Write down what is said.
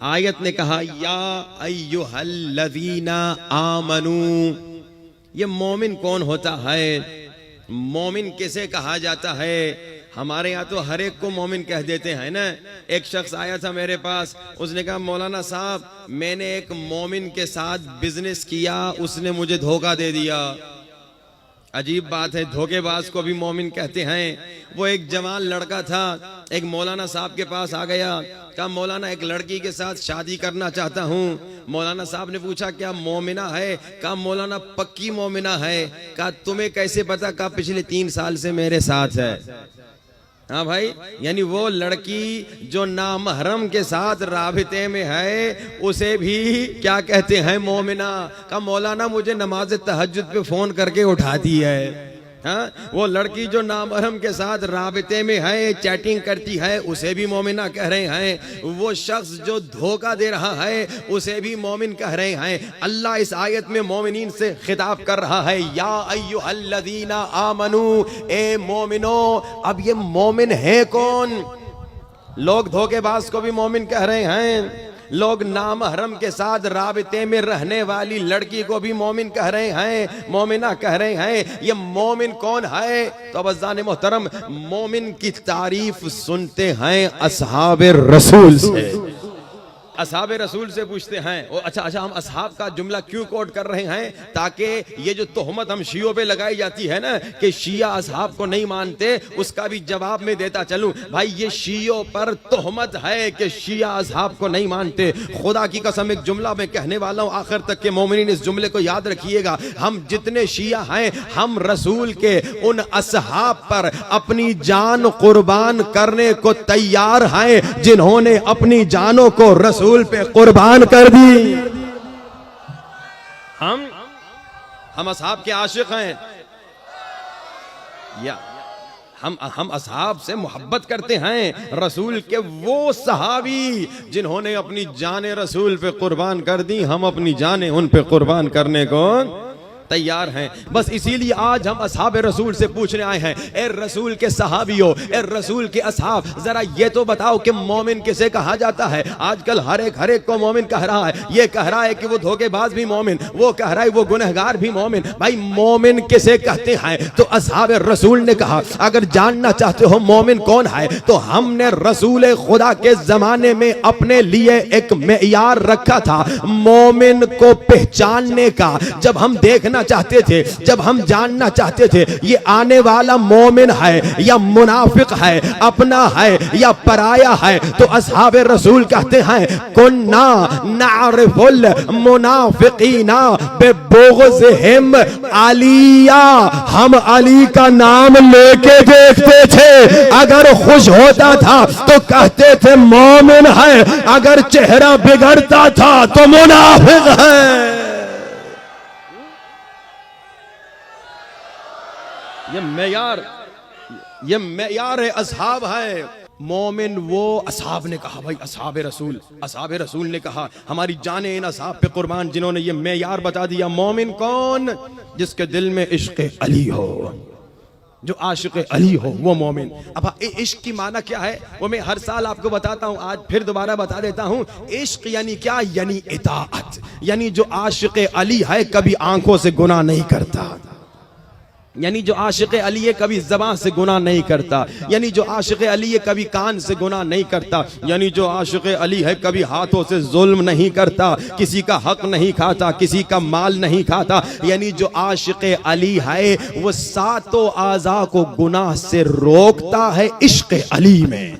آیت نے کہا یا ایھا الذین آمنو. یہ مومن کون ہوتا ہے؟ مومن کسے کہا جاتا ہے؟ ہمارے یہاں تو ہر ایک کو مومن کہہ دیتے ہیں نا. ایک شخص آیا تھا میرے پاس, اس نے کہا مولانا صاحب میں نے ایک مومن کے ساتھ بزنس کیا, اس نے مجھے دھوکہ دے دیا. عجیب بات ہے, دھوکے باز کو بھی مومن کہتے ہیں. وہ ایک جوان لڑکا تھا, ایک مولانا صاحب کے پاس آ گیا, کہا مولانا ایک لڑکی کے ساتھ شادی کرنا چاہتا ہوں. مولانا صاحب نے پوچھا کیا مومنہ ہے؟ کہا مولانا پکی مومنہ ہے. کہا تمہیں کیسے پتا؟ کہا پچھلے 3 سال سے میرے ساتھ ہے. ہاں بھائی, یعنی وہ لڑکی جو نامحرم کے ساتھ رابطے میں ہے اسے بھی کیا کہتے ہیں؟ مومنہ. کہا مولانا مجھے نماز تہجد پہ فون کر کے اٹھاتی ہے. ہاں, وہ لڑکی جو نامحرم کے ساتھ رابطے میں ہے, چیٹنگ کرتی ہے, اسے بھی مومنہ کہہ رہے ہیں. وہ شخص جو دھوکہ دے رہا ہے اسے بھی مومن کہہ رہے ہیں. اللہ اس آیت میں مومنین سے خطاب کر رہا ہے, یا ایھا الذین آمنو, اے مومنو. اب یہ مومن ہے کون؟ لوگ دھوکے باز کو بھی مومن کہہ رہے ہیں, لوگ نامحرم کے ساتھ رابطے میں رہنے والی لڑکی کو بھی مومن کہہ رہے ہیں, مومنہ کہہ رہے ہیں. یہ مومن کون ہے؟ تو عزیزان محترم, مومن کی تعریف سنتے ہیں اصحاب رسول سے. اصحاب رسول سے پوچھتے ہیں. اچھا ہم اصحاب کا جملہ کیوں کوٹ کر رہے ہیں؟ تاکہ یہ جو تہمت ہم شیعوں پہ لگائی جاتی ہے نا کہ شیعہ اصحاب کو نہیں مانتے, اس کا بھی جواب میں دیتا چلوں. بھائی یہ شیعوں پر تہمت ہے کہ شیعہ اصحاب کو نہیں مانتے. خدا کی قسم ایک جملہ میں کہنے والا ہوں, آخر تک کے مومنین اس جملے کو یاد رکھیے گا. ہم جتنے شیعہ ہیں ہم رسول کے ان اصحاب پر اپنی جان قربان کرنے کو تیار ہیں جنہوں نے اپنی جانوں کو رسول پہ قربان کر دی. ہم اصحاب کے عاشق ہیں, یا ہم اصحاب سے محبت کرتے ہیں. رسول کے وہ صحابی جنہوں نے اپنی جان رسول پہ قربان کر دی, ہم اپنی جانیں ان پہ قربان کرنے کو تیار ہیں. بس اسی لیے آج ہم اصحاب رسول سے پوچھنے آئے ہیں, اے رسول کے صحابیوں, اے رسول کے اصحاب, ذرا یہ تو بتاؤ کہ مومن کسے کہا جاتا ہے؟ آج کل ہر ایک کو مومن کہہ رہا ہے. یہ کہہ رہا ہے کہ وہ دھوکے باز بھی مومن, وہ کہہ رہا ہے وہ گنہگار بھی مومن. بھائی مومن کسے کہتے ہیں؟ تو اصحاب رسول نے کہا اگر جاننا چاہتے ہو مومن کون ہے تو ہم نے رسول خدا کے زمانے میں اپنے لیے ایک معیار رکھا تھا مومن کو پہچاننے کا. جب ہم دیکھنا چاہتے تھے, جب ہم جاننا چاہتے تھے یہ آنے والا مومن ہے یا منافق ہے, اپنا ہے یا پرایا ہے, تو اصحاب رسول کہتے ہیں کنا نعرف المنافقین ببغضہم علیہ, ہم علی کا نام لے کے دیکھتے تھے, اگر خوش ہوتا تھا تو کہتے تھے مومن ہے, اگر چہرہ بگڑتا تھا تو منافق ہے. یہ معیار ہے, اصحاب ہے. مومن وہ اصحاب نے کہا, بھائی اصحاب رسول نے کہا ہماری جانیں ان اصحاب پہ قربان جنہوں نے یہ معیار بتا دیا. مومن کون؟ جس کے دل میں عشق علی ہو, جو عاشق علی ہو وہ مومن. اب عشق کی معنی کیا ہے وہ میں ہر سال آپ کو بتاتا ہوں, آج پھر دوبارہ بتا دیتا ہوں. عشق یعنی کیا؟ یعنی اطاعت. یعنی جو عاشق علی ہے کبھی آنکھوں سے گناہ نہیں کرتا, یعنی جو عاشق علی ہے کبھی زبان سے گناہ نہیں کرتا, یعنی جو عاشق علی ہے کبھی کان سے گناہ نہیں کرتا, یعنی جو عاشق علی ہے کبھی ہاتھوں سے ظلم نہیں کرتا, کسی کا حق نہیں کھاتا, کسی کا مال نہیں کھاتا. یعنی جو عاشق علی ہے وہ 7 اعضاء کو گناہ سے روکتا ہے عشق علی میں.